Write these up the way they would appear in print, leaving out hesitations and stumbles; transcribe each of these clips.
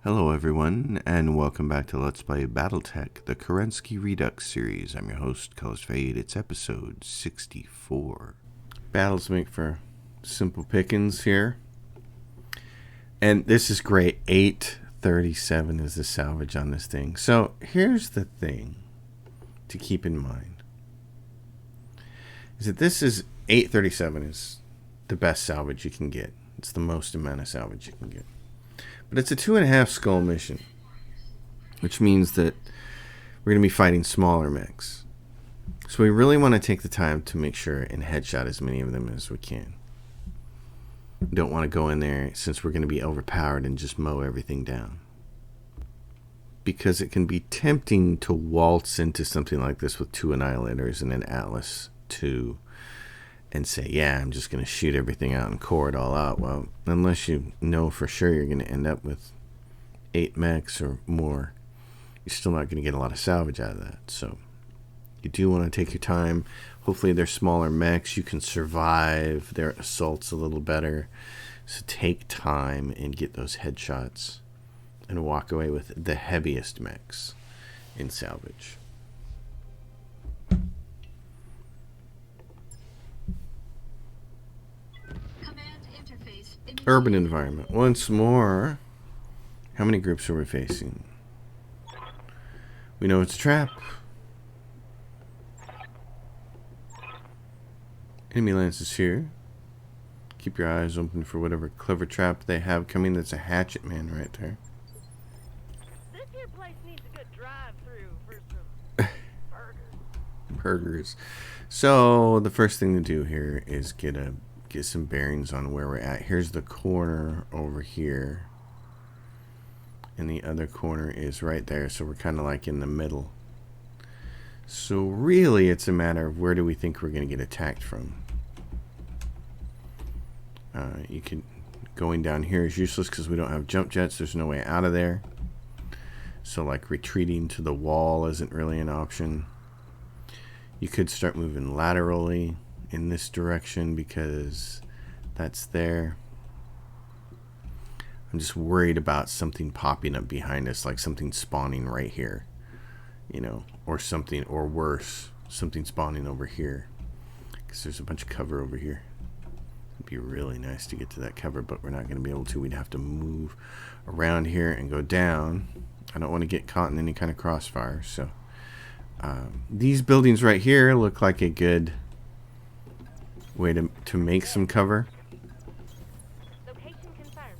Hello everyone, and welcome back to Let's Play Battletech, the Kerensky Redux series. I'm your host, Colors Fade. It's episode 64. Battles make for simple pickings here. And this is great. 837 is the salvage on this thing. So here's the thing to keep in mind. Is that this is 837 is the best salvage you can get. It's the most amount of salvage you can get. But it's a 2.5 skull mission, which means that we're going to be fighting smaller mechs. So we really want to take the time to make sure and headshot as many of them as we can. We don't want to go in there since we're going to be overpowered and just mow everything down. Because it can be tempting to waltz into something like this with 2 Annihilators and an Atlas 2 and say, yeah, I'm just going to shoot everything out and core it all out. Well, unless you know for sure you're going to end up with 8 mechs or more, you're still not going to get a lot of salvage out of that. So you do want to take your time. Hopefully they're smaller mechs. You can survive their assaults a little better. So take time and get those headshots and walk away with the heaviest mechs in salvage. Urban environment. Once more. How many groups are we facing? We know it's a trap. Enemy lances here. Keep your eyes open for whatever clever trap they have coming. That's a hatchet man right there. This here place needs a good drive-through for some burgers. So the first thing to do here is get some bearings on where we're at. Here's the corner over here, and the other corner is right there, so we're kind of like in the middle. So really it's a matter of where do we think we're going to get attacked from. Going down here is useless because we don't have jump jets. There's no way out of there, so like retreating to the wall isn't really an option. You could start moving laterally in this direction because that's there. I'm just worried about something popping up behind us, like something spawning right here, you know, or something, or worse, something spawning over here, because there's a bunch of cover over here. It'd be really nice to get to that cover, but we're not going to be able to. We'd have to move around here and go down. I don't want to get caught in any kind of crossfire, so these buildings right here look like a good way to make some cover. location confirmed.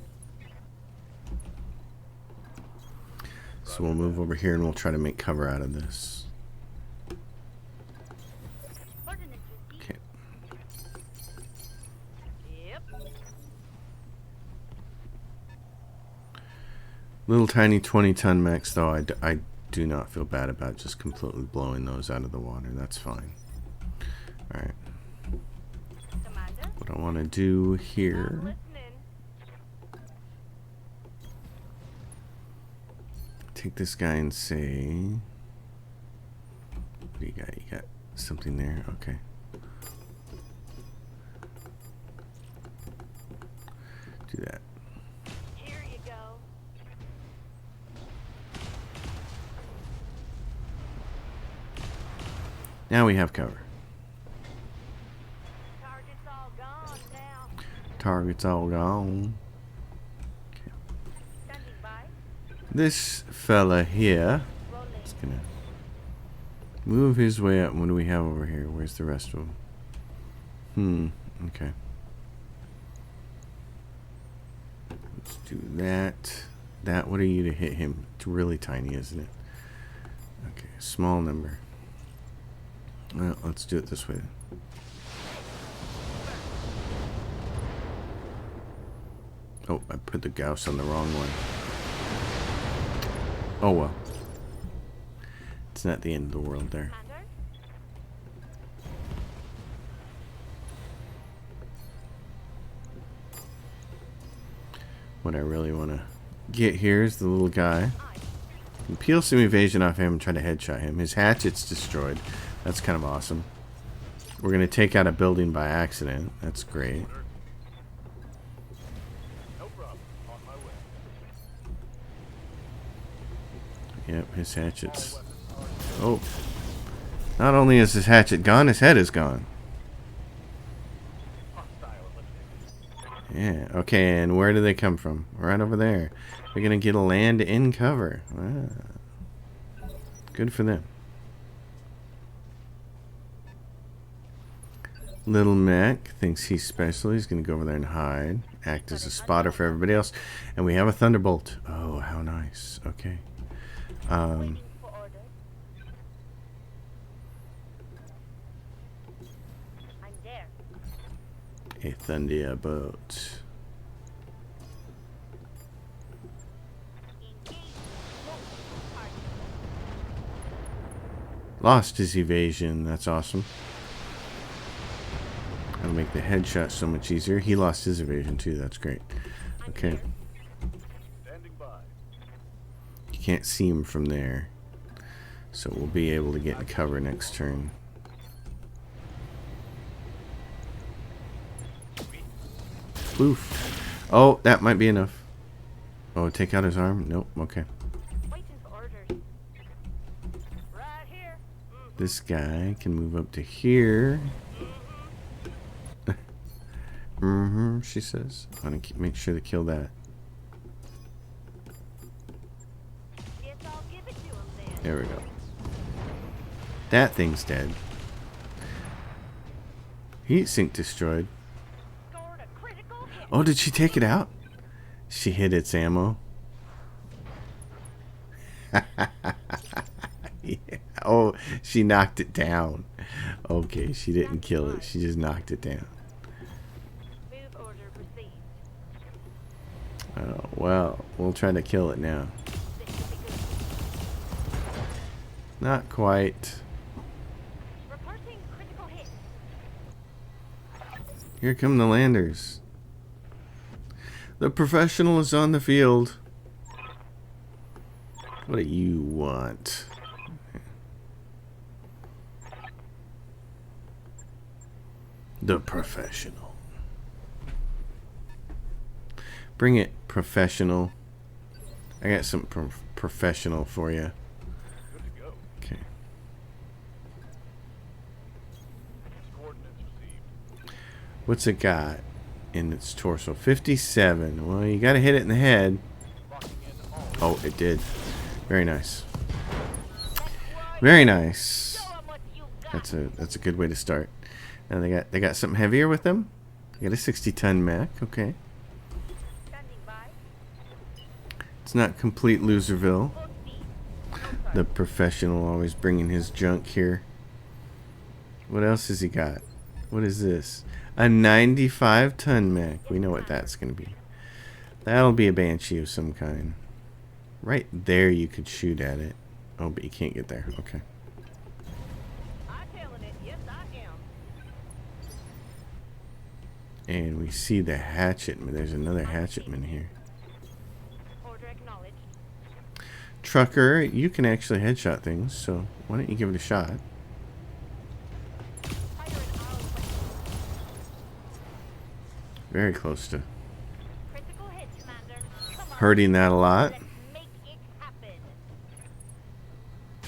So we'll move over here and we'll try to make cover out of this. Okay. Yep. Little tiny 20-ton mechs, though, I do not feel bad about just completely blowing those out of the water. That's fine. Alright. What I want to do here, take this guy and say, what do you got? You got something there? Okay. Do that. Here you go. Now we have cover. Target's all gone now. Target's all gone. Okay. Standing by. This fella here Rolling. is gonna move his way up. What do we have over here? Where's the rest of them? Okay. Let's do that. What are you to hit him? It's really tiny, isn't it? Okay, small number. Well, let's do it this way. Oh, I put the Gauss on the wrong one. Oh well. It's not the end of the world there. Commander. What I really want to get here is the little guy. And peel some evasion off him and try to headshot him. His hatchet's destroyed. That's kind of awesome. We're going to take out a building by accident. That's great. No problem. On my way. Yep, his hatchet's... Oh. Not only is his hatchet gone, his head is gone. Yeah, okay, and where do they come from? Right over there. They're going to get a land in cover. Ah. Good for them. Little Mac thinks he's special. He's going to go over there and hide. Act as a spotter for everybody else. And we have a Thunderbolt. Oh, how nice. Okay. Waiting for orders. I'm there. A Thunderbolt. Engage. Move. Target. Lost his evasion. That's awesome. That'll make the headshot so much easier. He lost his evasion too. That's great. Okay. Standing by. You can't see him from there. So we'll be able to get in cover next turn. Oof. Oh, that might be enough. Oh, take out his arm? Nope. Okay. Waiting for orders. Right here. This guy can move up to here. She says. I want to make sure to kill that. Guess I'll give it to him then. There we go. That thing's dead. Heat sink destroyed. Scored a critical hit. Oh, did she take it out? She hit its ammo. Yeah. Oh, she knocked it down. Okay, she didn't kill it. She just knocked it down. Move order received. Oh, well, we'll try to kill it now. This should be good. Not quite. Reporting critical hit. Here come the landers. The professional is on the field. What do you want? The professional. Bring it, professional. I got some professional for you. Good to go. Okay. Coordinates received. What's it got in its torso? 57. Well, you got to hit it in the head. Locking in all. Oh, it did. Very nice. Very nice. Show 'em what you got. That's a good way to start. And they got something heavier with them. They got a 60-ton Mac. Okay. Standing by. It's not complete Loserville. Full speed. The professional always bringing his junk here. What else has he got? What is this? A 95-ton Mac. We know what that's going to be. That'll be a Banshee of some kind. Right there you could shoot at it. Oh, but you can't get there. Okay. I'm telling it. Yes, I am. And we see the hatchetman. There's another hatchetman here. Order acknowledged. Trucker, you can actually headshot things, so why don't you give it a shot? Fire an arrow. Very close to Critical hit, Commander. Come on. hurting that a lot. Let's make it happen.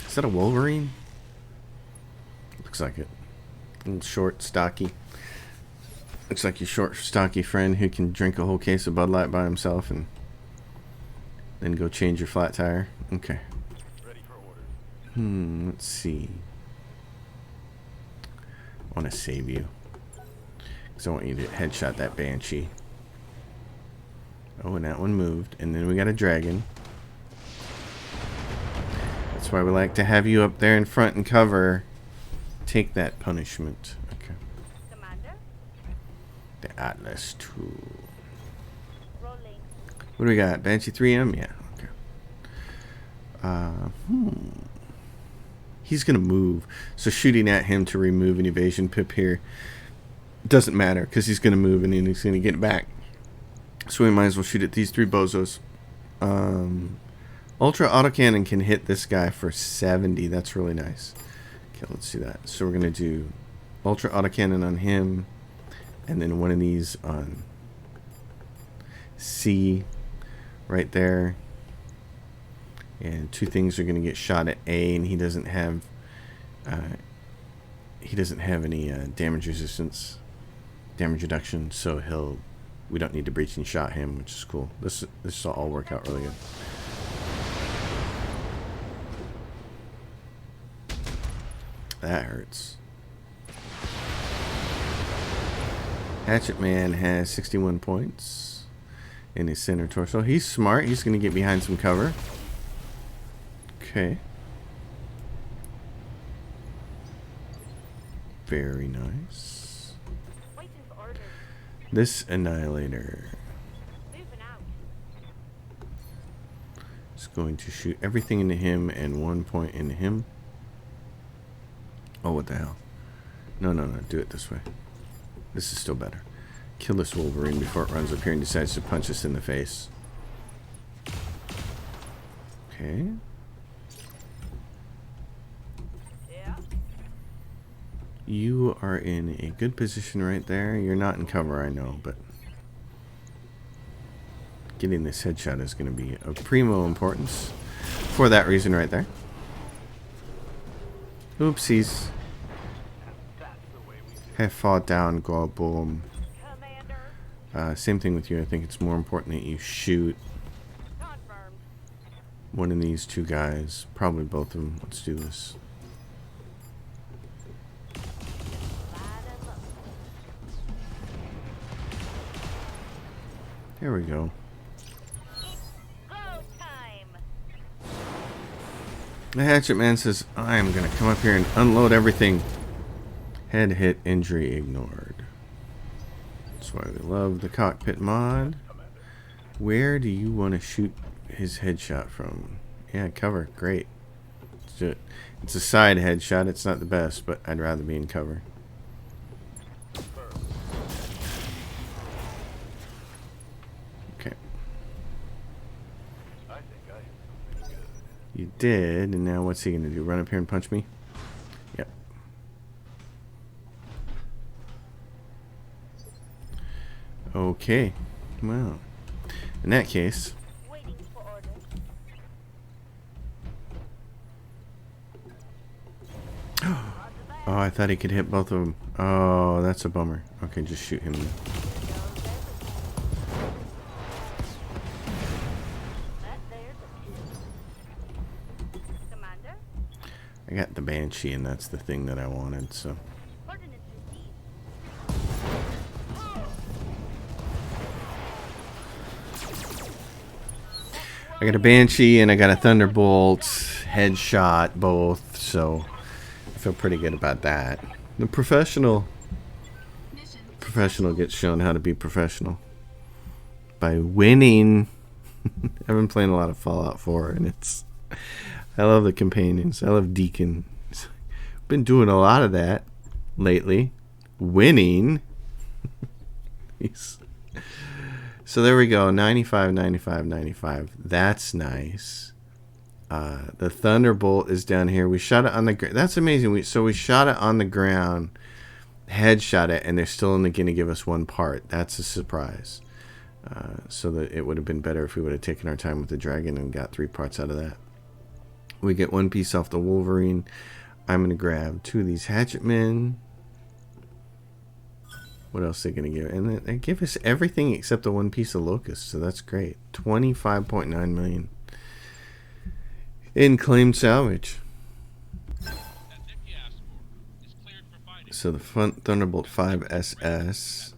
Is that a Wolverine? Looks like it. A little short, stocky. Looks like your short, stocky friend who can drink a whole case of Bud Light by himself and then go change your flat tire. Okay. Ready for orders. Let's see. I want to save you. Because I want you to headshot that Banshee. Oh, and that one moved. And then we got a dragon. That's why we like to have you up there in front and cover. Take that punishment. Okay. Commander. The Atlas tool. Rolling. What do we got? Banshee 3M? Yeah. Okay. He's going to move. So shooting at him to remove an evasion pip here doesn't matter because he's going to move and then he's going to get back. So we might as well shoot at these three bozos. Ultra autocannon can hit this guy for 70. That's really nice. Okay, let's do that. So we're going to do ultra autocannon on him and then one of these on C right there. And 2 things are going to get shot at A, and he doesn't have any damage resistance, damage reduction, so we don't need to breach and shot him, which is cool. This will all work out really good. That hurts. Hatchet Man has 61 points in his center torso. He's smart. He's going to get behind some cover. Okay. Very nice. Waiting for orders. This Annihilator Moving out. is going to shoot everything into him and 1 point into him. Oh, what the hell? No. Do it this way. This is still better. Kill this Wolverine before it runs up here and decides to punch us in the face. Okay. Yeah. You are in a good position right there. You're not in cover, I know, but getting this headshot is going to be of primo importance for that reason right there. Oopsies. Have fought down, go boom. Commander. Same thing with you. I think it's more important that you shoot Confirmed. one of these 2 guys. Probably both of them. Let's do this. There we go. Go time. The Hatchet Man says, I'm going to come up here and unload everything. Head hit, injury ignored. That's why we love the Cockpit Mod. Where do you want to shoot his headshot from? Yeah, cover. Great. Let's do it. It's a side headshot. It's not the best, but I'd rather be in cover. Okay. I think I hit something good. You did, and now what's he going to do? Run up here and punch me? Yep. Okay. Well, in that case, Waiting for orders. oh, I thought he could hit both of them. Oh, that's a bummer. Okay, just shoot him. That there's a kill. Commander. I got the Banshee, and that's the thing that I wanted, so. Ordnance received. I got a Banshee, and I got a Thunderbolt, headshot, both, so I feel pretty good about that. The professional gets shown how to be professional by winning. I've been playing a lot of Fallout 4, and I love the companions. I love Deacon. Been doing a lot of that lately. Winning. So there we go. 95, 95, 95. That's nice. The Thunderbolt is down here. We shot it on the ground. That's amazing. So we shot it on the ground, headshot it, and they're still only going to give us 1 part. That's a surprise. So that it would have been better if we would have taken our time with the dragon and got 3 parts out of that. We get 1 piece off the Wolverine. I'm going to grab 2 of these Hatchet Men. What else are they going to give? And they give us everything except the 1 piece of Locust, so that's great. 25.9 million in claimed salvage. So the Thunderbolt 5 SS.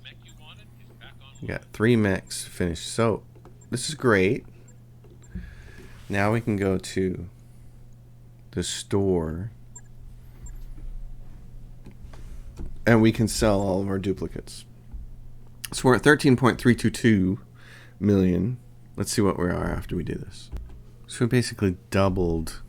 We got 3 mechs finished. So this is great. Now we can go to the store and we can sell all of our duplicates. So we're at 13.322 million. Let's see what we are after we do this. So we basically doubled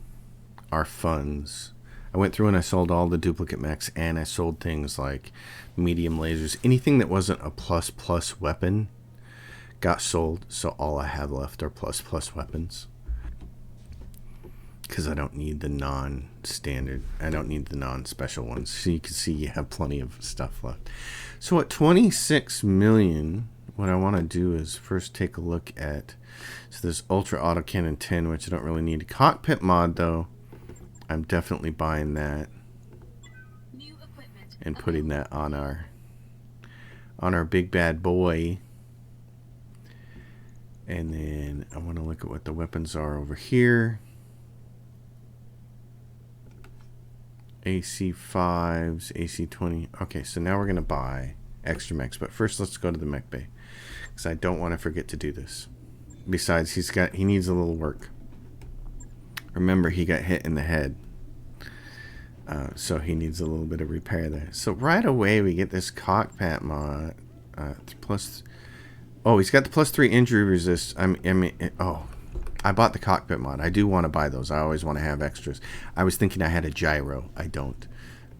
our funds. I went through and I sold all the duplicate mechs, and I sold things like medium lasers. Anything that wasn't a plus weapon got sold. So all I have left are plus weapons. Because I don't need the non-standard. I don't need the non-special ones. So you can see you have plenty of stuff left. So at 26 million, what I want to do is first take a look at, so there's Ultra Autocannon 10, which I don't really need. Cockpit Mod, though, I'm definitely buying that and putting that on our big bad boy. And then I want to look at what the weapons are over here. AC5s, AC20. Okay, so now we're going to buy extra mechs. But first, let's go to the mech bay, because I don't want to forget to do this. Besides, he needs a little work. Remember, he got hit in the head. So he needs a little bit of repair there. So right away, we get this Cockpit Mod. He's got the +3 injury resist. I bought the Cockpit Mod. I do want to buy those. I always want to have extras. I was thinking I had a gyro. I don't.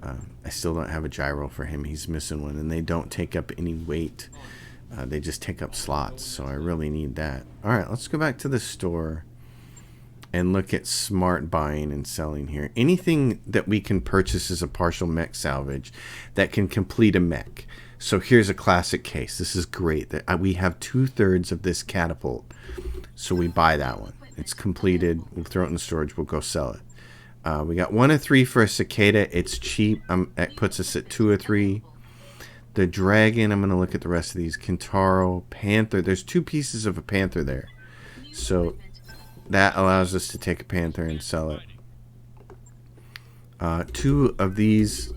I still don't have a gyro for him. He's missing one, and they don't take up any weight. They just take up slots, so I really need that. All right, let's go back to the store and look at smart buying and selling here. Anything that we can purchase as a partial mech salvage that can complete a mech. So here's a classic case. This is great. We have 2/3 of this catapult. So we buy that one. It's completed. We'll throw it in storage. We'll go sell it. We got 1 of 3 for a cicada. It's cheap. That puts us at 2 of 3. The dragon, I'm going to look at the rest of these. Kintaro, panther. There's 2 pieces of a panther there. So that allows us to take a panther and sell it. 2 of these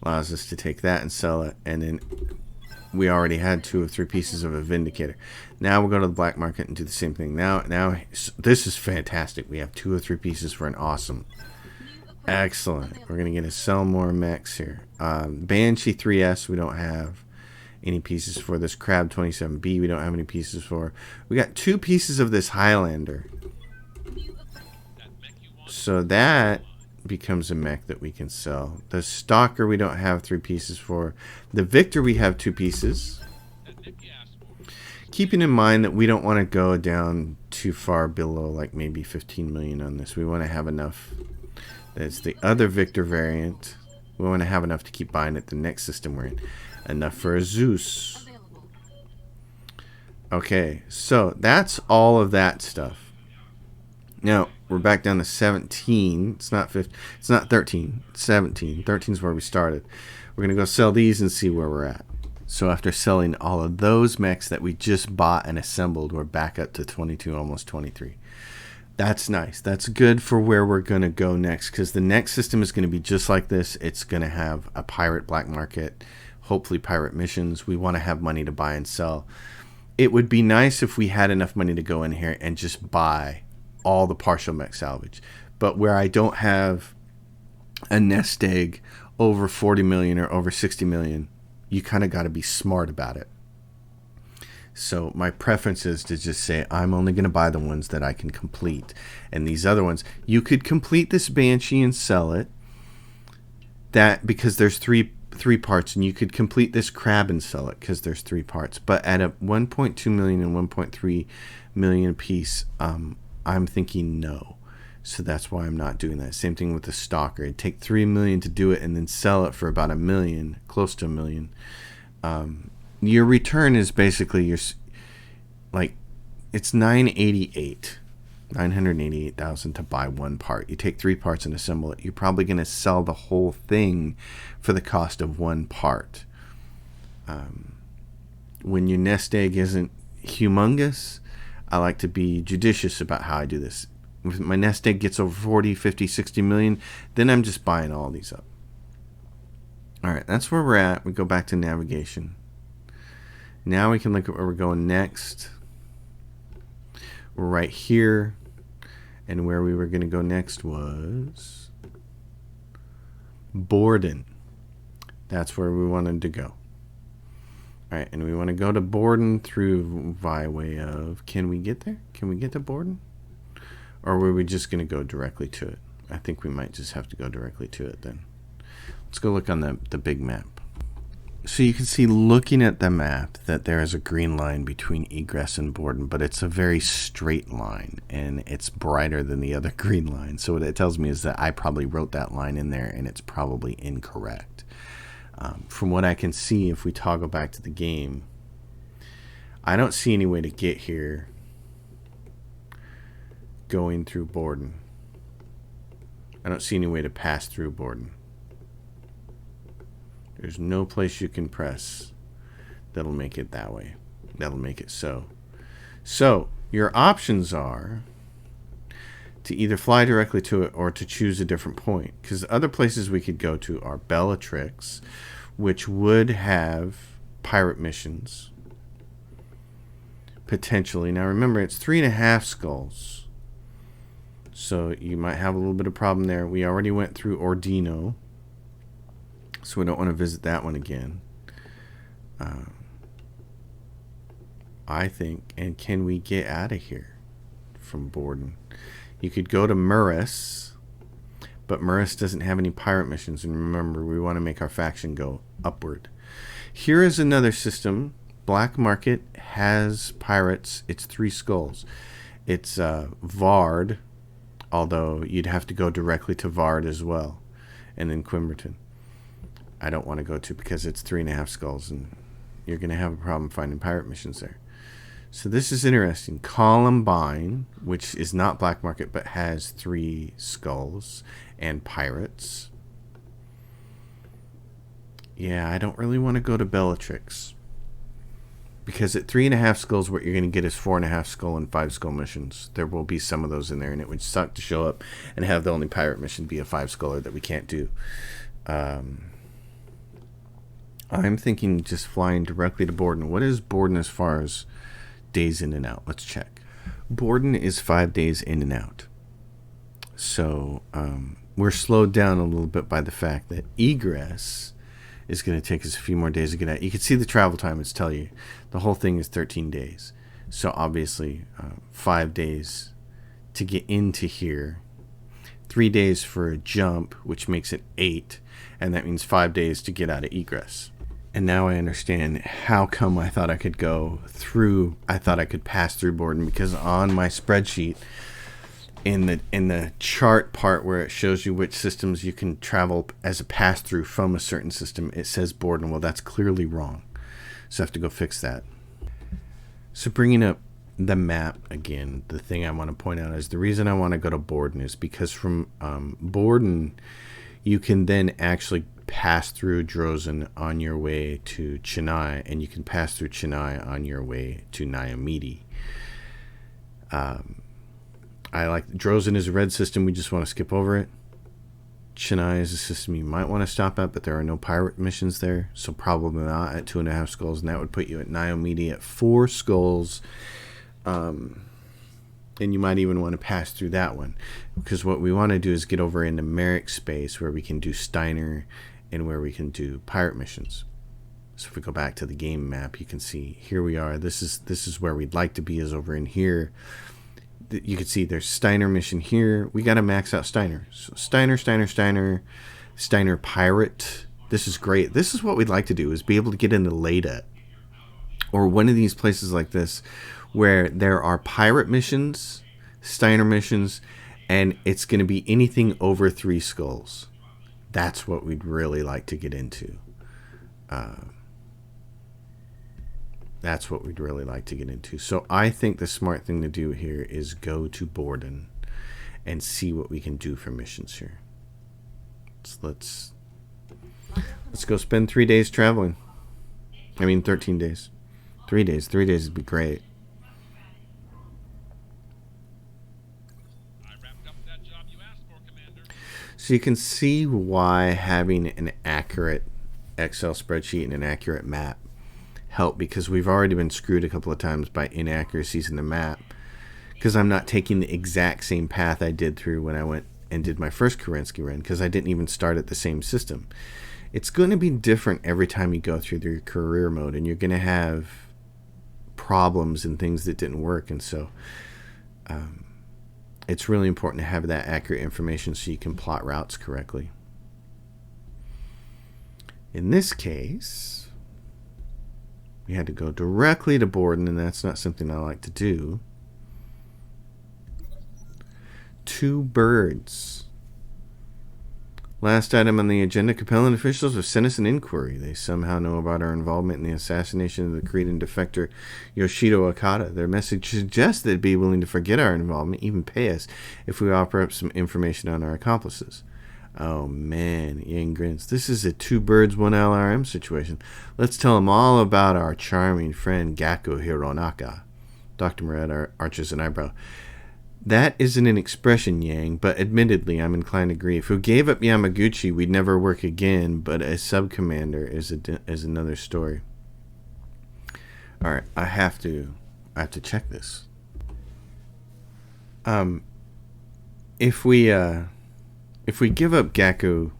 allows us to take that and sell it. And then we already had 2 of 3 pieces of a vindicator. Now we'll go to the black market and do the same thing. Now this is fantastic. We have 2 of 3 pieces for an awesome. Excellent. We're going to get to sell more mechs here. Banshee 3S, we don't have any pieces for. This Crab 27B, we don't have any pieces for. We got 2 pieces of this Highlander. So that becomes a mech that we can sell. The Stalker, we don't have 3 pieces for. The Victor, we have 2 pieces. Keeping in mind that we don't want to go down too far below, like maybe 15 million on this. We want to have enough. That's the other Victor variant. We want to have enough to keep buying it the next system we're in. Enough for a Zeus. Okay, so that's all of that stuff. Now we're back down to 17. It's not 15. It's not 13. It's 17. 13 is where we started. We're gonna go sell these and see where we're at. So after selling all of those mechs that we just bought and assembled, we're back up to 22, almost 23. That's nice. That's good for where we're going to go next, because the next system is going to be just like this. It's going to have a pirate black market, hopefully pirate missions. We want to have money to buy and sell. It would be nice if we had enough money to go in here and just buy all the partial mech salvage. But where I don't have a nest egg over 40 million or over 60 million, you kind of got to be smart about it. So my preference is to just say I'm only going to buy the ones that I can complete. And these other ones, you could complete this Banshee and sell it. That because there's three parts, and you could complete this Crab and sell it because there's 3 parts. But at a 1.2 million and 1.3 million piece, I'm thinking no. So that's why I'm not doing that. Same thing with the Stalker. It'd take 3 million to do it and then sell it for about $1 million, close to $1 million. Your return is basically it's 988,000 to buy 1 part. You take 3 parts and assemble it. You're probably going to sell the whole thing for the cost of 1 part. When your nest egg isn't humongous, I like to be judicious about how I do this. If my nest egg gets over 40, 50, 60 million, then I'm just buying all these up. All right, that's where we're at. We go back to navigation. Now we can look at where we're going next. We're right here. And where we were going to go next was Borden. That's where we wanted to go. All right, and we want to go to Borden through by way of... Can we get there? Can we get to Borden? Or were we just going to go directly to it? I think we might just have to go directly to it then. Let's go look on the big map. So you can see, looking at the map, that there is a green line between Egress and Borden, but it's a very straight line, and it's brighter than the other green line. So what it tells me is that I probably wrote that line in there, and it's probably incorrect. From what I can see, if we toggle back to the game, I don't see any way to get here going through Borden. I don't see any way to pass through Borden. There's no place you can press that'll make it that way. That'll make it so. So, your options are to either fly directly to it or to choose a different point. Because other places we could go to are Bellatrix, which would have pirate missions. Potentially. Now remember, it's 3.5 skulls. So you might have a little bit of problem there. We already went through Ordino. So we don't want to visit that one again. I think, and can we get out of here from Borden? You could go to Murris, but Murris doesn't have any pirate missions. And remember, we want to make our faction go upward. Here is another system. Black Market has pirates. It's 3 skulls. It's Vard, although you'd have to go directly to Vard as well, and then Quimberton. I don't want to go to because it's 3.5 skulls, and you're going to have a problem finding pirate missions there. So this is interesting. Columbine, which is not Black Market, but has 3 skulls and pirates. Yeah, I don't really want to go to Bellatrix. Because at 3.5 skulls, what you're going to get is 4.5 skull and 5 skull missions. There will be some of those in there, and it would suck to show up and have the only pirate mission be a 5 sculler that we can't do. I'm thinking just flying directly to Borden. What is Borden as far as days in and out? Let's check. Borden is 5 days in and out. So we're slowed down a little bit by the fact that egress is going to take us a few more days to get out. You can see the travel time. It's telling you the whole thing is 13 days. So obviously 5 days to get into here. 3 days for a jump, which makes it 8. And that means 5 days to get out of egress. And now I understand how come I thought I could go through. I thought I could pass through Borden, because on my spreadsheet, in the chart part where it shows you which systems you can travel as a pass through from a certain system, it says Borden. Well, that's clearly wrong. So I have to go fix that. So bringing up the map again, the thing I want to point out is the reason I want to go to Borden is because from Borden, you can then actually pass through Drozen on your way to Chennai, and you can pass through Chennai on your way to Nyamidi. I like Drozen is a red system. We just want to skip over it. Chennai is a system you might want to stop at, but there are no pirate missions there, so probably not at 2.5 skulls, and that would put you at Nyamidi at 4 skulls. And you might even want to pass through that one, because what we want to do is get over into Merrick space where we can do Steiner and where we can do pirate missions. So if we go back to the game map, you can see here we are. This is where we'd like to be, is over in here. You can see there's Steiner mission here. We got to max out Steiner. So Steiner pirate. This is great. This is what we'd like to do, is be able to get into Leda or one of these places like this where there are pirate missions, Steiner missions, and it's going to be anything over 3 skulls. That's what we'd really like to get into. That's what we'd really like to get into. So I think the smart thing to do here is go to Borden and see what we can do for missions here. Let's go spend 3 days traveling. I mean 13 days. 3 days. 3 days would be great. So you can see why having an accurate Excel spreadsheet and an accurate map help, because we've already been screwed a couple of times by inaccuracies in the map, because I'm not taking the exact same path I did through when I went and did my first Kerensky run, because I didn't even start at the same system. It's going to be different every time you go through your career mode, and you're going to have problems and things that didn't work, and so it's really important to have that accurate information so you can plot routes correctly. In this case, we had to go directly to Borden, and that's not something I like to do. 2 birds. Last item on the agenda, Capellan officials have sent us an inquiry. They somehow know about our involvement in the assassination of the Korean defector Yoshito Okada. Their message suggests they'd be willing to forget our involvement, even pay us, if we offer up some information on our accomplices. Oh man, Yang grins. This is a two birds, one LRM situation. Let's tell them all about our charming friend Gakko Hironaka. Dr. Moret arches an eyebrow. That isn't an expression, Yang, but admittedly, I'm inclined to agree. If we gave up Yamaguchi, we'd never work again, but as sub-commander is another story. All right, I have to check this. If we give up Gakko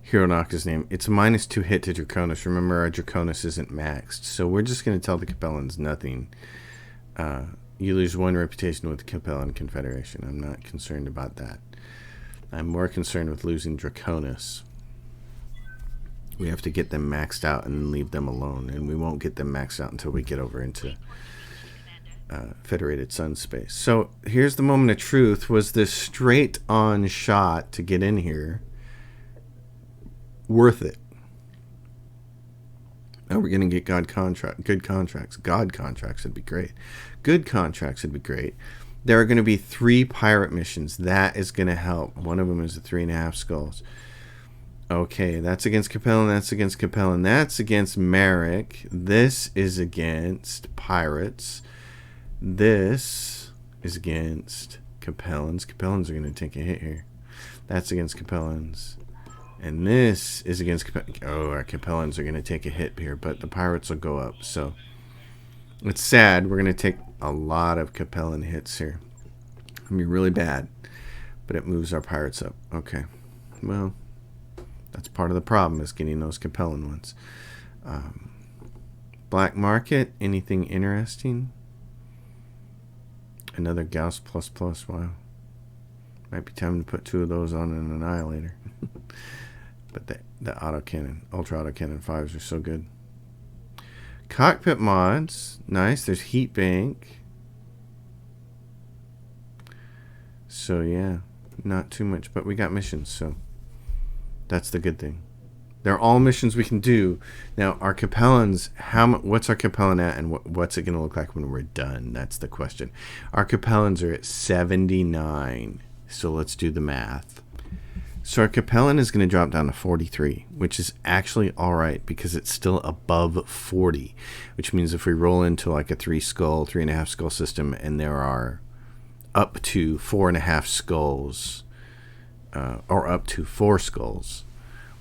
Hironaka's name, it's a -2 hit to Draconis. Remember, our Draconis isn't maxed, so we're just going to tell the Capellans nothing. You lose 1 reputation with the Capellan Confederation. I'm not concerned about that. I'm more concerned with losing Draconis. We have to get them maxed out and leave them alone, and we won't get them maxed out until we get over into Federated Sun space. So here's the moment of truth. Was this straight-on shot to get in here worth it? Oh, we're going to get good contracts. God contracts would be great. Good contracts would be great. There are going to be 3 pirate missions. That is going to help. One of them is the 3.5 skulls. Okay, that's against Capellan. That's against Capellan. That's against Merrick. This is against pirates. This is against Capellans. Capellans are going to take a hit here. That's against Capellans. And this is against our Capellans are going to take a hit here, but the pirates will go up. So it's sad. We're going to take a lot of Capellan hits here. It's going to be really bad, but it moves our pirates up. Okay. Well, that's part of the problem, is getting those Capellan ones. Black market. Anything interesting? Another Gauss++. Wow. Might be time to put 2 of those on an Annihilator. But the autocannon, ultra autocannon 5s are so good. Cockpit mods, nice. There's heat bank. So yeah, not too much, but we got missions, so that's the good thing. They're all missions we can do. Now our Capellans, what's our Capellan at, and what's it going to look like when we're done? That's the question. Our Capellans are at 79. So let's do the math. So our Capellan is going to drop down to 43, which is actually alright because it's still above 40, which means if we roll into like a 3.5 skull system and there are up to 4.5 skulls, or up to 4 skulls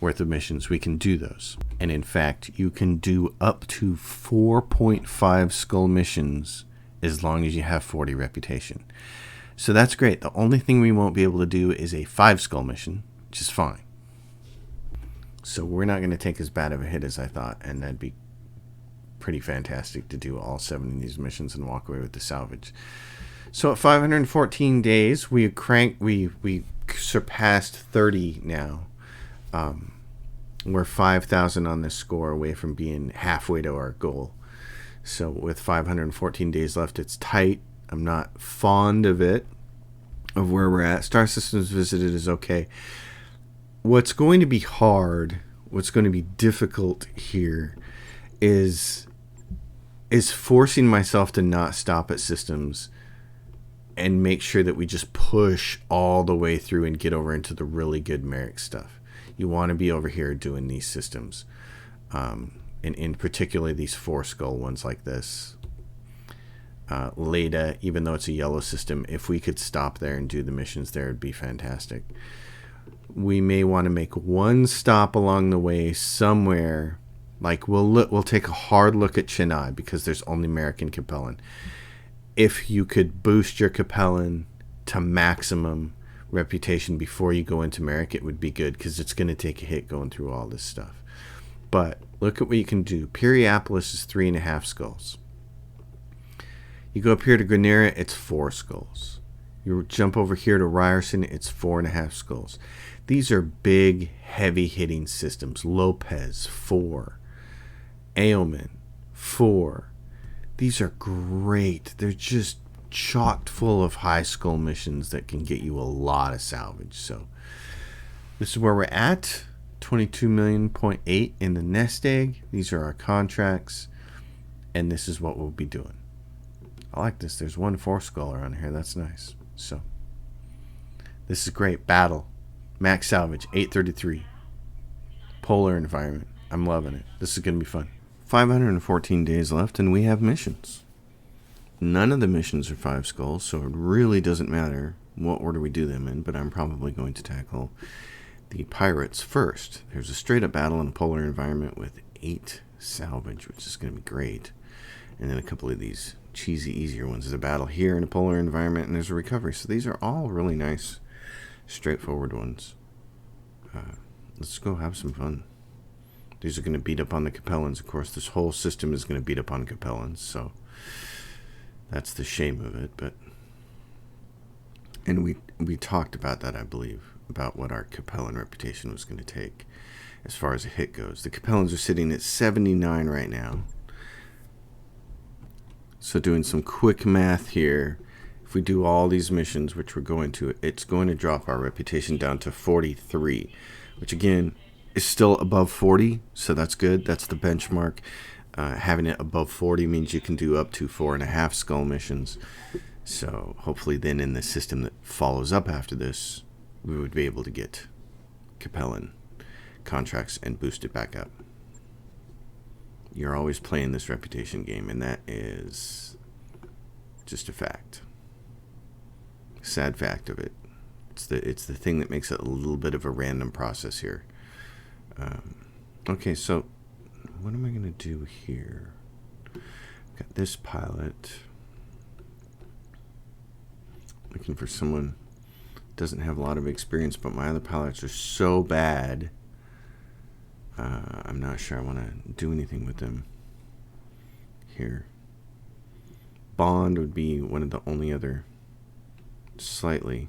worth of missions, we can do those. And in fact, you can do up to 4.5 skull missions as long as you have 40 reputation. So that's great. The only thing we won't be able to do is a 5 skull mission, which is fine. So we're not going to take as bad of a hit as I thought, and that'd be pretty fantastic to do all 7 of these missions and walk away with the salvage. So at 514 days, we surpassed 30 now. We're 5,000 on this score away from being halfway to our goal. So with 514 days left, it's tight. I'm not fond of it, of where we're at. Star Systems visited is okay. What's going to be hard, what's going to be difficult here is forcing myself to not stop at systems and make sure that we just push all the way through and get over into the really good Merrick stuff. You want to be over here doing these systems, and in particular these 4 skull ones like this. Leda, even though it's a yellow system, if we could stop there and do the missions there, it'd be fantastic. We may want to make one stop along the way somewhere. Like we'll take a hard look at Chennai because there's only American Capellan. If you could boost your Capellan to maximum reputation before you go into Merrick, it would be good because it's going to take a hit going through all this stuff. But look at what you can do. Periopolis is 3.5 skulls. You go up here to Granera, it's 4 skulls. You jump over here to Ryerson, it's 4.5 skulls. These are big, heavy-hitting systems. Lopez, 4. Ailman, 4. These are great. They're just chocked full of high skull missions that can get you a lot of salvage. So This is where we're at. 22.8 million in the nest egg. These are our contracts. And this is what we'll be doing. I like this. There's one 4-skull around here. That's nice. So, this is great. Battle. Max salvage. 833. Polar environment. I'm loving it. This is going to be fun. 514 days left, and we have missions. None of the missions are 5 skulls, so it really doesn't matter what order we do them in, but I'm probably going to tackle the pirates first. There's a straight-up battle in a polar environment with 8 salvage, which is going to be great. And then a couple of these cheesy, easier ones. There's a battle here in a polar environment, and there's a recovery. So these are all really nice, straightforward ones. Let's go have some fun. These are going to beat up on the Capellans. Of course, this whole system is going to beat up on Capellans, so that's the shame of it. But and we talked about that, I believe, about what our Capellan reputation was going to take as far as a hit goes. The Capellans are sitting at 79 right now. So doing some quick math here, if we do all these missions, which we're going to, it's going to drop our reputation down to 43, which again is still above 40, so that's good. That's the benchmark. Having it above 40 means you can do up to 4.5 skull missions. So hopefully then in the system that follows up after this, we would be able to get Capellan contracts and boost it back up. You're always playing this reputation game, and that is just a fact. Sad fact of it. It's the thing that makes it a little bit of a random process here. Okay, so what am I going to do here? Got this pilot. Looking for someone doesn't have a lot of experience, but my other pilots are so bad. I'm not sure I want to do anything with them here. Bond would be one of the only other slightly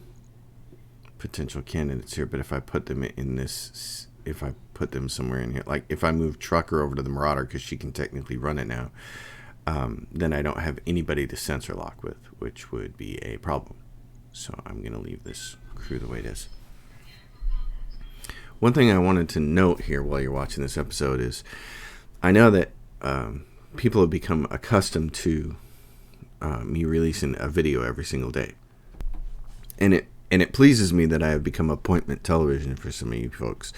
potential candidates here, but if I put them in this, if I put them somewhere in here, like if I move Trucker over to the Marauder, because she can technically run it now, then I don't have anybody to sensor lock with, which would be a problem. So I'm going to leave this crew the way it is. One thing I wanted to note here while you're watching this episode is I know that people have become accustomed to me releasing a video every single day. And it pleases me that I have become appointment television for some of you folks.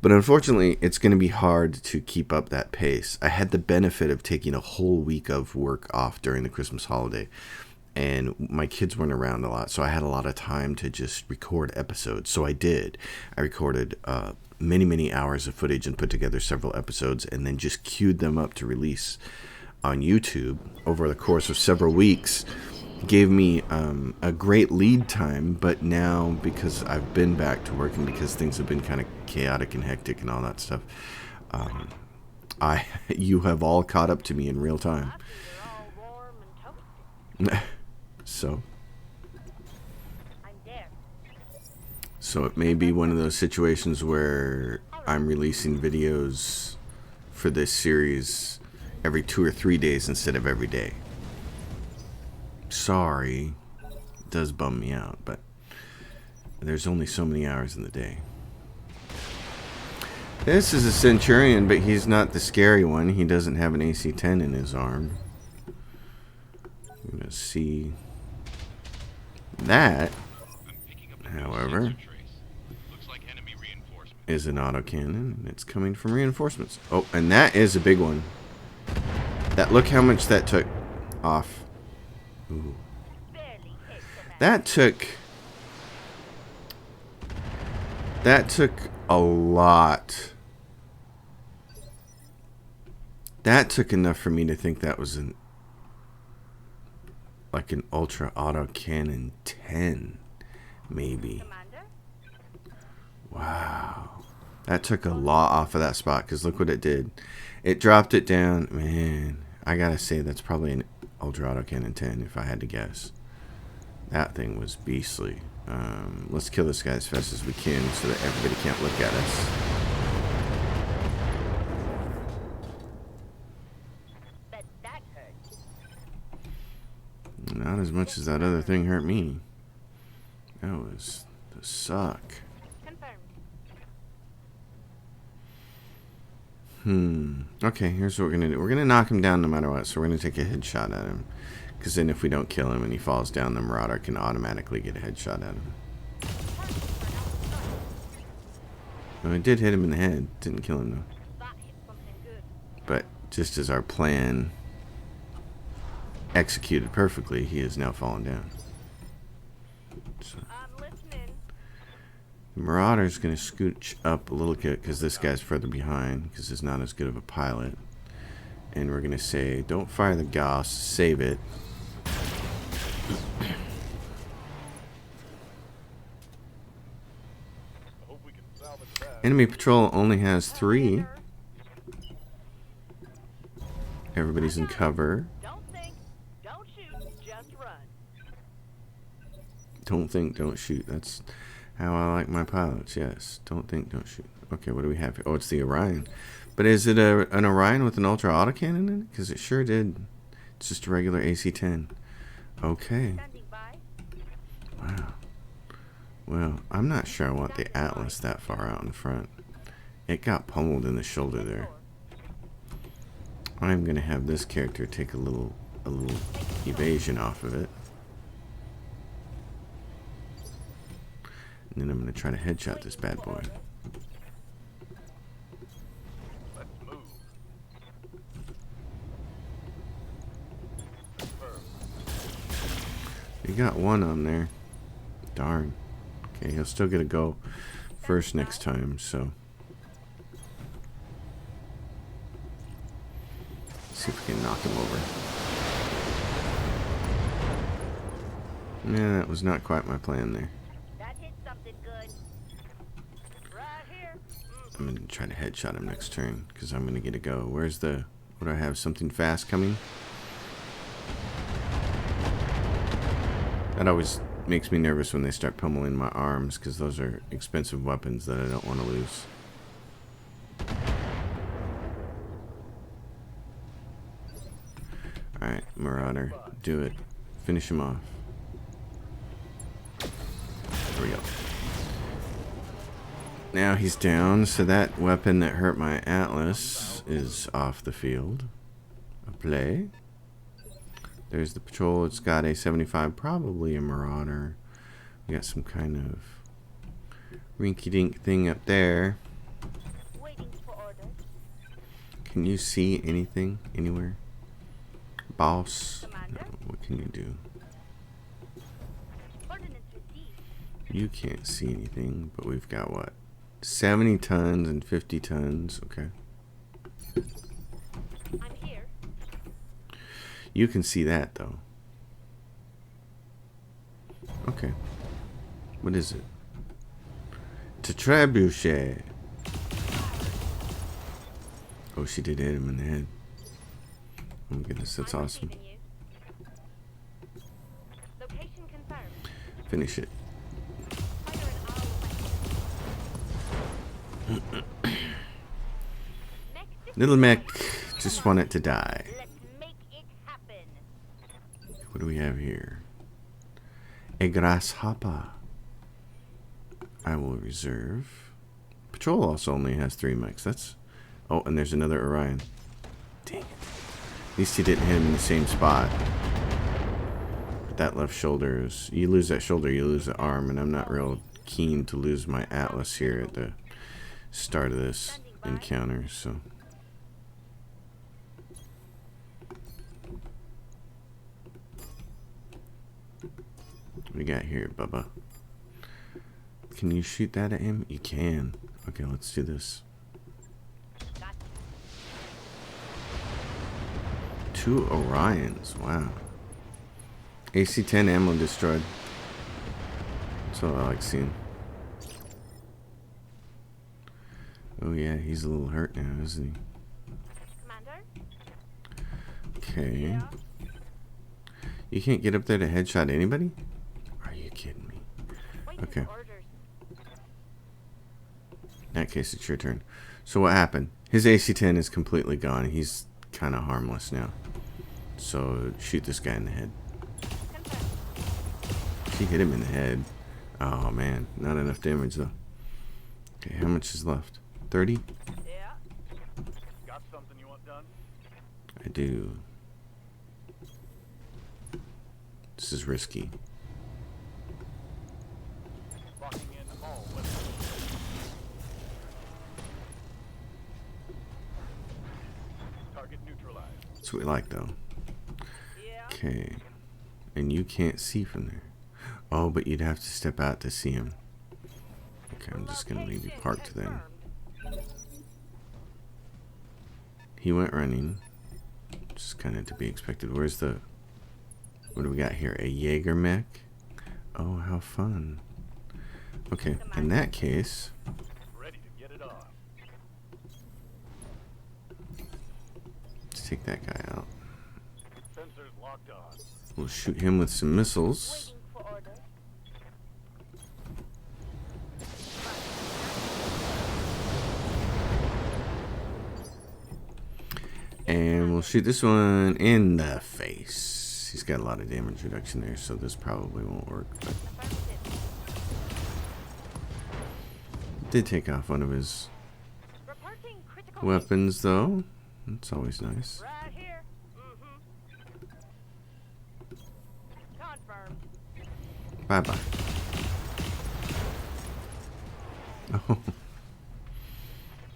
But unfortunately, it's going to be hard to keep up that pace. I had the benefit of taking a whole week of work off during the Christmas holiday. And my kids weren't around a lot, so I had a lot of time to just record episodes. So I did. I recorded many, many hours of footage and put together several episodes and then just queued them up to release on YouTube over the course of several weeks. Gave me a great lead time, but now because I've been back to work and because things have been kind of chaotic and hectic and all that stuff, you have all caught up to me in real time. They're all warm and toasty. So I'm there. So it may be one of those situations where I'm releasing videos for this series every 2 or 3 days instead of every day. Sorry. It does bum me out, but there's only so many hours in the day. This is a Centurion, but he's not the scary one. He doesn't have an AC-10 in his arm. I'm going to see that, however, is an autocannon, and it's coming from reinforcements. Oh, and that is a big one. Look how much that took off. Ooh. That took a lot. That took enough for me to think that was an ultra autocannon 10, maybe. Wow. That took a lot off of that spot, because look what it did. It dropped it down. Man, I gotta say that's probably an ultra autocannon 10 if I had to guess. That thing was beastly. Let's kill this guy as fast as we can so that everybody can't look at us. Not as much as that other thing hurt me. That was the suck. Confirmed. Okay, here's what we're gonna do. We're gonna knock him down no matter what. So we're gonna take a headshot at him. Because then if we don't kill him and he falls down, the Marauder can automatically get a headshot at him. Well, it did hit him in the head. Didn't kill him though. That hit something good. But just as our plan executed perfectly, he has now fallen down. So I'm listening. the Marauder's going to scooch up a little bit because this guy's further behind because he's not as good of a pilot. And we're going to say, don't fire the Gauss, save it. I hope we can salvage that. Enemy patrol only has 3. Everybody's in cover. Don't think, don't shoot, just run. Don't think, don't shoot. That's how I like my pilots, yes. Don't think, don't shoot. Okay, what do we have here? Oh, it's the Orion. But is it an Orion with an ultra autocannon in it? Because it sure did. It's just a regular AC-10. Okay. Standing by. Wow. Well, I'm not sure I want the Atlas that far out in front. It got pummeled in the shoulder there. I'm going to have this character take a little evasion off of it. And then I'm going to try to headshot this bad boy. Let's move. You got one on there. Darn. Okay, he'll still get a go first next time, so. See if we can knock him over. Yeah, that was not quite my plan there. That hit something good. Right here. I'm going to try to headshot him next turn, because I'm going to get a go. Where's the... What do I have? Something fast coming? That always makes me nervous when they start pummeling my arms, because those are expensive weapons that I don't want to lose. Alright, Marauder, do it. Finish him off. There we go. Now he's down, so that weapon that hurt my Atlas is off the field. A play. There's the patrol. It's got a 75, probably a Marauder. We got some kind of rinky-dink thing up there. Waiting for orders. Can you see anything anywhere? Boss? No, Commander? what can you do? Ordnance received. You can't see anything, but we've got what? 70 tons and 50 tons. Okay. I'm here. You can see that, though. Okay. What is it? It's a trebuchet. Oh, she did hit him in the head. Oh my goodness, that's I'm awesome. receiving you. Location confirmed. Finish it. Fire an hour away. Next, Little mech, just want it to die. let's make it happen. What do we have here? A grasshopper. I will reserve. Patrol also only has 3 mechs. That's... Oh, and there's another Orion. Dang it. At least he didn't hit him in the same spot. But that left shoulder is... You lose that shoulder, you lose the arm. And I'm not real keen to lose my Atlas here at the start of this encounter, so... What do we got here, Bubba? Can you shoot that at him? You can. Okay, let's do this. Got 2 Orions. Wow. AC-10 ammo destroyed. That's what I like seeing. Oh yeah, he's a little hurt now, isn't he? Commander? Okay. Yeah. You can't get up there to headshot anybody? Are you kidding me? Waiting Okay. for orders. In that case, it's your turn. So what happened? His AC-10 is completely gone. He's kind of harmless now. So shoot this guy in the head. Confirmed. She hit him in the head. Oh man, not enough damage though. Okay, how much is left? 30? Yeah. done? I do. This is risky. Locking in all weapons. Target neutralized. That's what we like, though. Yeah. Okay. And you can't see from there. Oh, but you'd have to step out to see him. Okay, I'm just going to leave you Location parked then. confirmed. He went running. Just kind of to be expected. Where's the... What do we got here? A Jagermeck? Oh, how fun. Okay, in that case... Ready to get it on. Let's take that guy out. Sensors locked on. We'll shoot him with some missiles. Waiting for order. And we'll shoot this one in the face. He's got a lot of damage reduction there, so this probably won't work. But Affirmative. did take off one of his Reporting critical hit. weapons, though. That's always nice. Right here. Confirmed. Bye-bye. Oh,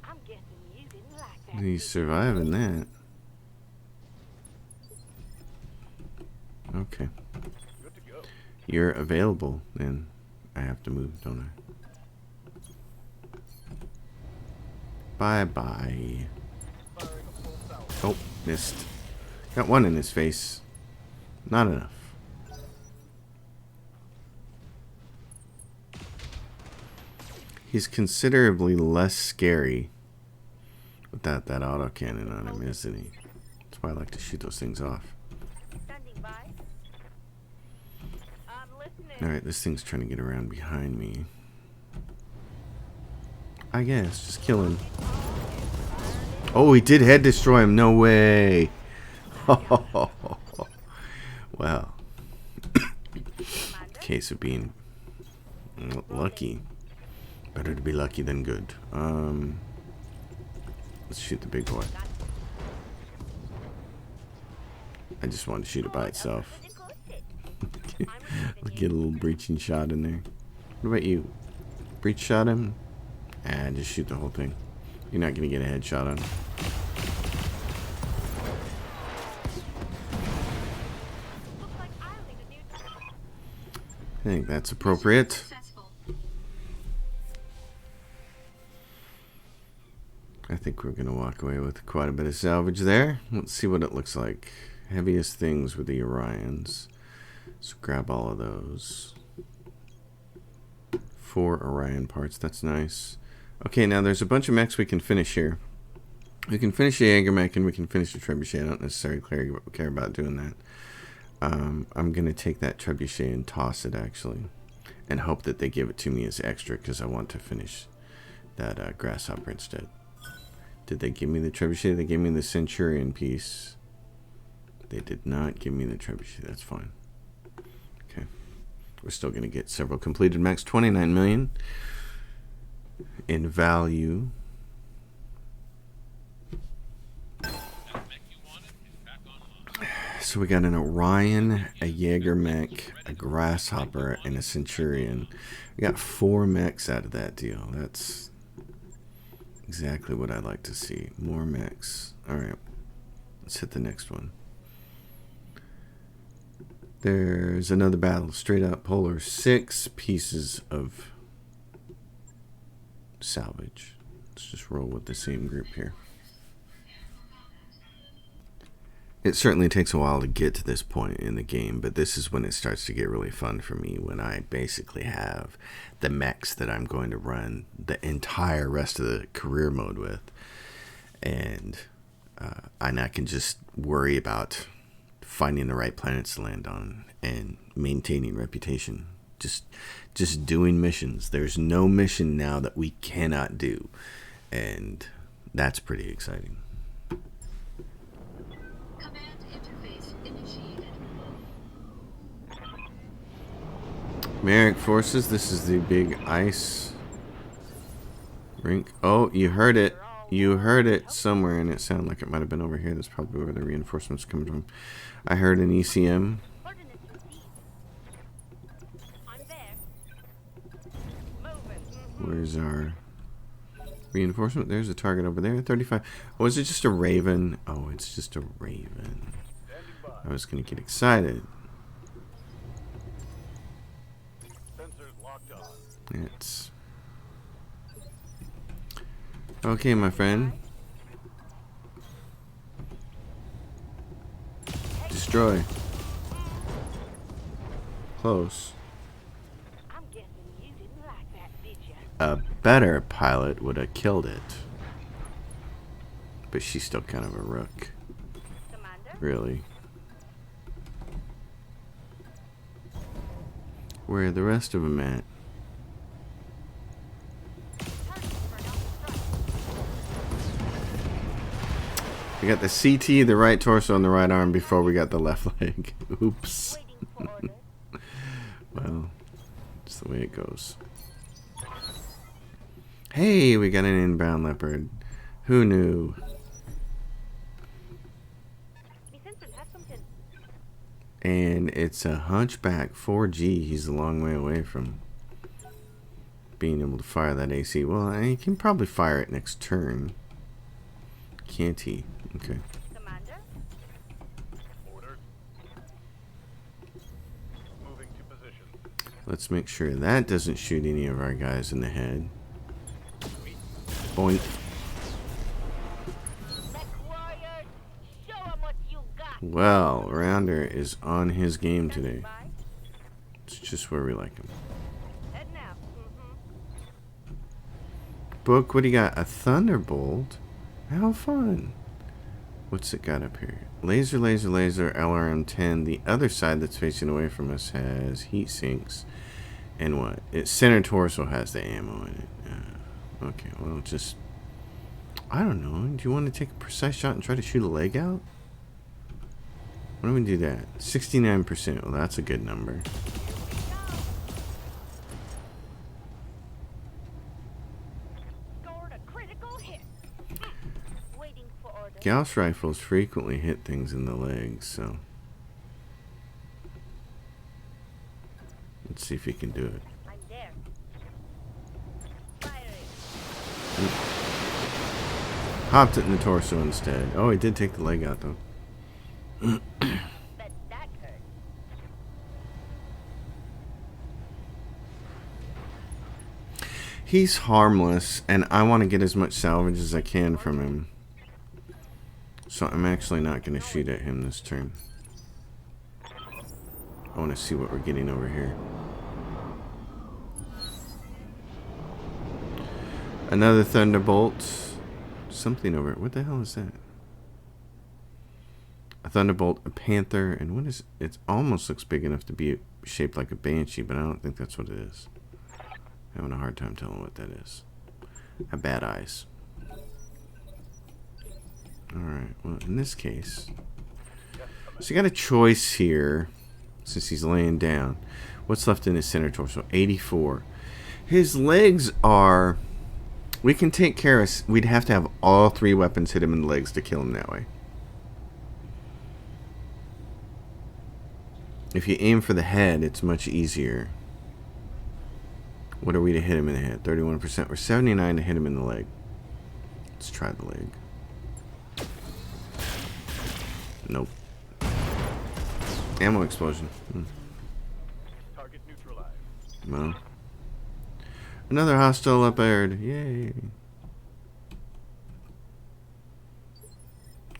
I'm guessing you didn't like that. he's surviving that. Okay. Good to go. You're available, then. I have to move, don't I? Bye-bye. Firing a full salvo. Oh, missed. Got one in his face. Not enough. He's considerably less scary without that autocannon on him, isn't he? That's why I like to shoot those things off. Standing by. I'm listening. Alright, this thing's trying to get around behind me. I guess, just kill him. Oh, he did head destroy him. No way. Well. Case of being lucky. Better to be lucky than good. Let's shoot the big boy. I just wanted to shoot it by itself. Let's get a little breaching shot in there. What about you? Breach shot him? Ah, just shoot the whole thing. You're not gonna get a headshot on him. I think that's appropriate. I think we're gonna walk away with quite a bit of salvage there. Let's see what it looks like. Heaviest things were the Orions. So grab all of those. 4 Orion parts, that's nice. Okay, now there's a bunch of mechs we can finish here. We can finish the Jagermeck and we can finish the Trebuchet. I don't necessarily care about doing that. I'm gonna take that Trebuchet and toss it actually, and hope that they give it to me as extra because I want to finish that Grasshopper instead. Did they give me the Trebuchet? They gave me the Centurion piece. They did not give me the Trebuchet. That's fine. Okay. We're still going to get several completed mechs. 29 million in value. So we got an Orion, a Jagermeck, a Grasshopper, and a Centurion. We got 4 mechs out of that deal. That's exactly what I'd like to see. More mechs. Alright. Let's hit the next one. There's another battle. Straight up polar. 6 pieces of salvage. Let's just roll with the same group here. It certainly takes a while to get to this point in the game, but this is when it starts to get really fun for me, when I basically have the mechs that I'm going to run the entire rest of the career mode with, and I can just worry about finding the right planets to land on and maintaining reputation. Just doing missions. There's no mission now that we cannot do, and that's pretty exciting. Merrick Forces, this is the big ice rink. Oh, you heard it. You heard it somewhere, and it sounded like it might have been over here. That's probably where the reinforcements coming from. I heard an ECM. Ordinance received. I'm there. Moving. Where's our reinforcement? There's a target over there. 35. Oh, is it just a raven? Oh, it's just a raven. Standing by. I was going to get excited. Sensors locked on. It's... Okay, my friend. Destroy. Close. I'm guessing you didn't like that, did ya? A better pilot would have killed it. But she's still kind of a rook. Commander? Really. Where are the rest of them at? Targets for non-strike. We got the CT, the right torso, and the right arm before we got the left leg. Oops. Waiting for orders. Well, it's the way it goes. Hey, we got an inbound leopard. Who knew? Me sensors have something. And it's a hunchback 4G. He's a long way away from being able to fire that AC. Well, he can probably fire it next turn. Can't he? Okay. Commander? Orders. Moving to position. Let's make sure that doesn't shoot any of our guys in the head. Boink. Required. Show 'em what you got. Well, Rounder is on his game today. Standing by. It's just where we like him. Heading out. Book, what do you got? A Thunderbolt? How fun. What's it got up here? Laser, laser, laser, LRM-10. The other side that's facing away from us has heat sinks. And what? Its center torso has the ammo in it. Okay, well, just... I don't know. Do you want to take a precise shot and try to shoot a leg out? Why don't we do that? 69%. Well, that's a good number. Scored a critical hit. Waiting for orders. Gauss rifles frequently hit things in the legs, so... Let's see if he can do it. I'm there. Firing. Hopped it in the torso instead. Oh, he did take the leg out, though. Bet that hurt. He's harmless, and I want to get as much salvage as I can from him. So I'm actually not going to shoot at him this turn. I want to see what we're getting over here. Another Thunderbolt. Something over it. What the hell is that? A Thunderbolt, a Panther, and what is it? It almost looks big enough to be shaped like a Banshee, but I don't think that's what it is. Having a hard time telling what that is. I have bad eyes. Alright, well, in this case... So you got a choice here, since he's laying down. What's left in his center torso? 84. His legs are... We can take care of... We'd have to have all three weapons hit him in the legs to kill him that way. If you aim for the head, it's much easier. What are we to hit him in the head? 31%. We're 79 to hit him in the leg. Let's try the leg. Nope. Ammo explosion. Target neutralized. Well. Another hostile up aired. Yay.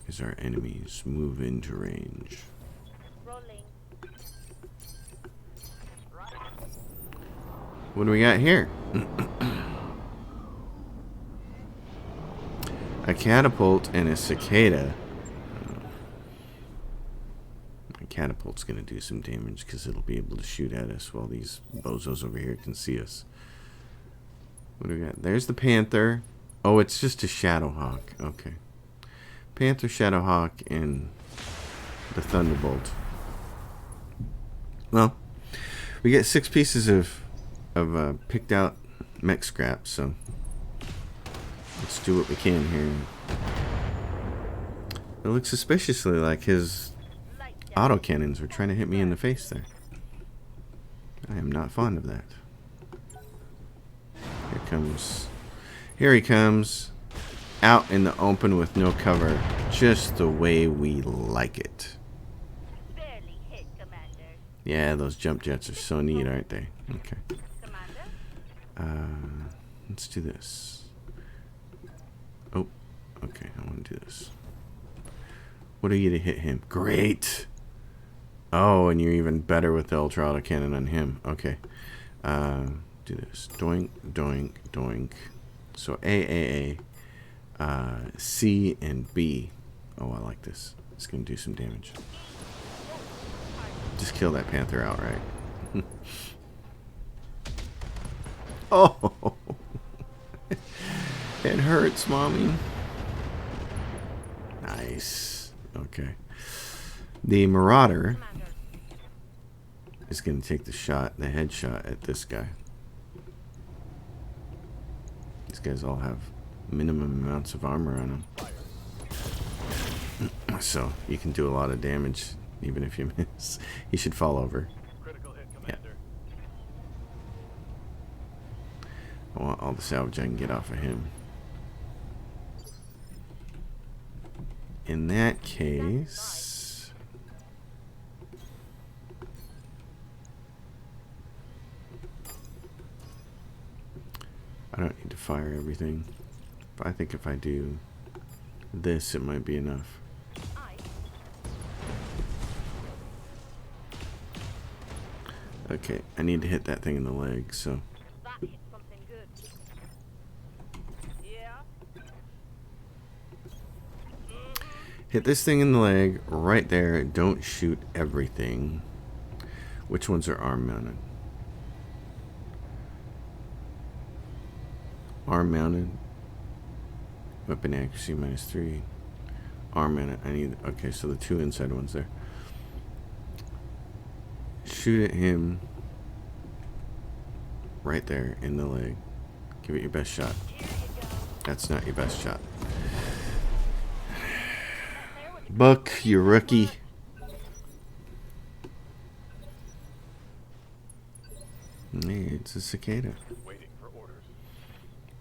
As our enemies move into range. Rolling. What do we got here? A catapult and a cicada. A catapult's going to do some damage because it'll be able to shoot at us while these bozos over here can see us. What do we got? There's the Panther. Oh, it's just a Shadowhawk. Okay. Panther, Shadowhawk, and the Thunderbolt. Well, we get 6 pieces of picked out mech scrap, so Let's do what we can here. It looks suspiciously like his autocannons are trying to hit me in the face there. I am not fond of that. Here comes. Here he comes. Out in the open with no cover. Just the way we like it. Barely hit, Commander. Yeah, those jump jets are so neat, aren't they? Okay. Commander? Let's do this. Oh, okay. I want to do this. What are you to hit him? Great. Oh, and you're even better with the ultra autocannon on him. Okay. Do this. Doink, doink, doink. So A, C, and B. Oh, I like this. It's going to do some damage. Just kill that panther outright. Oh! It hurts, mommy. Nice. Okay. The Marauder is going to take the headshot at this guy. These guys all have minimum amounts of armor on them. So you can do a lot of damage even if you miss. He should fall over. Critical hit, Commander. I want all the salvage I can get off of him. In that case, I don't need to fire everything. But I think if I do this, it might be enough. Okay, I need to hit that thing in the leg, so. That hit something good. Yeah. Hit this thing in the leg, right there. Don't shoot everything. Which ones are arm mounted? Arm mounted. Weapon accuracy -3. Arm mounted. I need. Okay, so the two inside ones there. Shoot at him. Right there in the leg. Give it your best shot. That's not your best shot. Buck, you rookie. Hey, it's a cicada. Waiting for orders.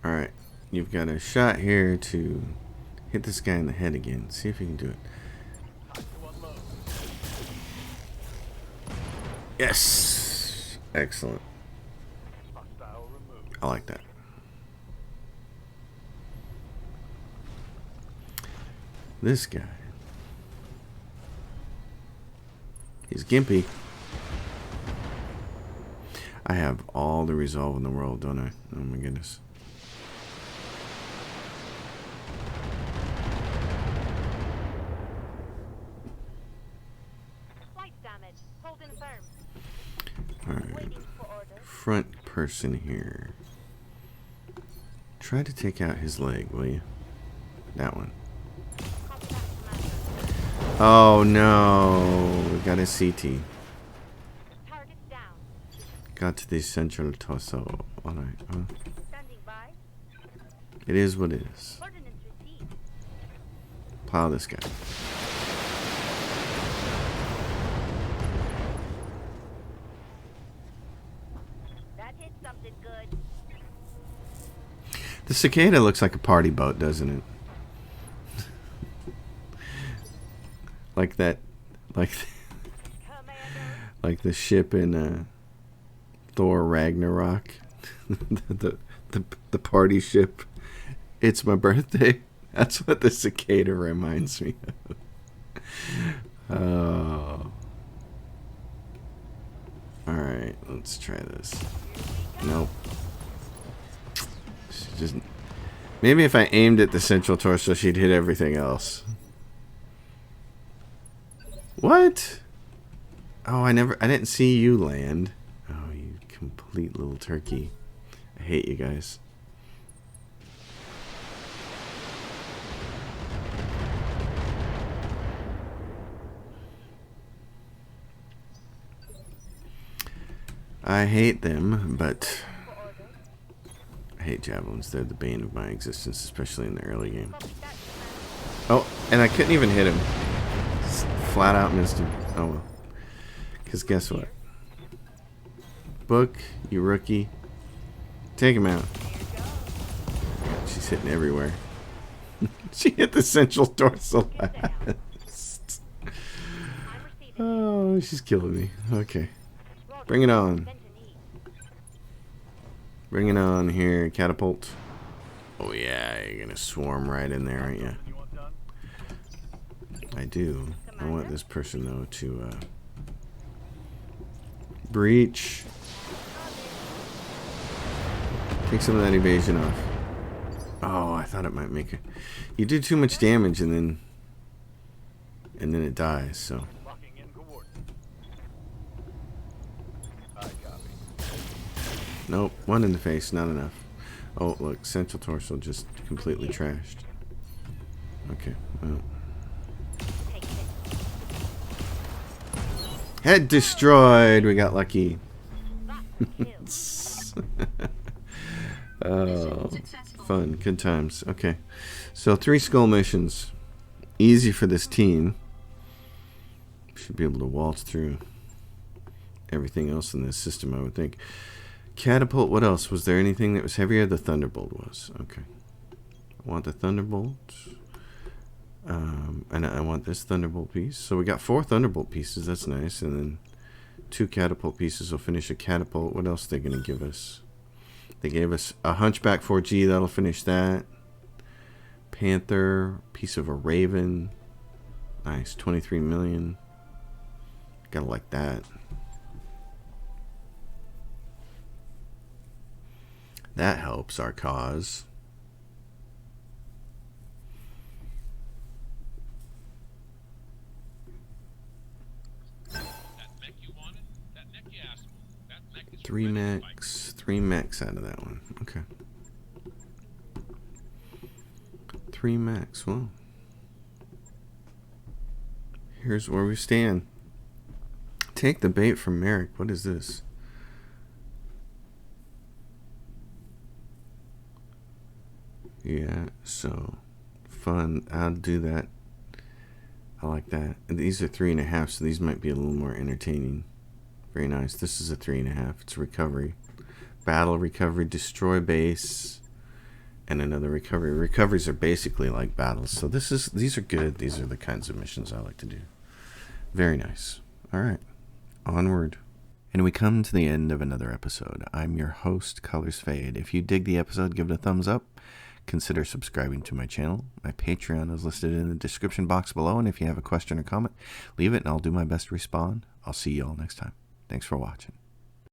Alright, you've got a shot here to hit this guy in the head again. See if you can do it. Time to unload. Yes! Excellent. Hostile removed. I like that. This guy. He's gimpy. I have all the resolve in the world, don't I? Oh my goodness. Flight damage. Holding firm. Alright. Waiting for orders. Front person here. Try to take out his leg, will you? That one. Copy that, Commander. Oh no. We got a CT. Target down. Got to the central torso. Alright. Standing by. It is what it is. Ordnance received. Plow this guy. That hit something good. The cicada looks like a party boat, doesn't it? Like that, like Commander. the ship in Thor Ragnarok, the party ship. It's my birthday. That's what the cicada reminds me of. Oh. All right, let's try this. Nope. She just maybe if I aimed at the central torso, she'd hit everything else. What? Oh, I didn't see you land. Oh, you complete little turkey. I hate you guys. I hate them, but I hate javelins. They're the bane of my existence, especially in the early game. Oh, and I couldn't even hit him. Just flat out missed him. Oh well. Because guess what? Book, you rookie. Take him out. She's hitting everywhere. She hit the central dorsal last. Oh, she's killing me. Okay. Bring it on. Bring it on here, catapult. Oh yeah, you're gonna swarm right in there, aren't you? You want done? I do. I want this person though to breach. Take some of that evasion off. Oh, I thought it might make it. You did too much damage and then it dies, so. Locking in coordinates. I copy. Nope, one in the face, not enough. Oh, look, central torso just completely trashed. Okay, well. Head destroyed! We got lucky. Oh, fun, good times. Okay, so 3 skull missions. Easy for this team. Should be able to waltz through everything else in this system, I would think. Catapult, what else? Was there anything that was heavier? The Thunderbolt was. Okay. I want the Thunderbolt. And I want this Thunderbolt piece. So we got 4 Thunderbolt pieces. That's nice. And then 2 Catapult pieces will finish a Catapult. What else are they going to give us? They gave us a Hunchback 4G. That'll finish that. Panther. Piece of a Raven. Nice. 23 million. Gotta like that. That helps our cause. Three mechs out of that one. Okay. 3 mechs. Well, here's where we stand. Take the bait from Merrick. What is this? Yeah, so fun. I'll do that. I like that. And these are 3.5, so these might be a little more entertaining. Very nice. This is a 3.5. It's recovery. Battle recovery, destroy base, and another recovery. Recoveries are basically like battles. So these are good. These are the kinds of missions I like to do. Very nice. All right. Onward. And we come to the end of another episode. I'm your host, Colors Fade. If you dig the episode, give it a thumbs up. Consider subscribing to my channel. My Patreon is listed in the description box below, and if you have a question or comment, leave it and I'll do my best to respond. I'll see you all next time. Thanks for watching.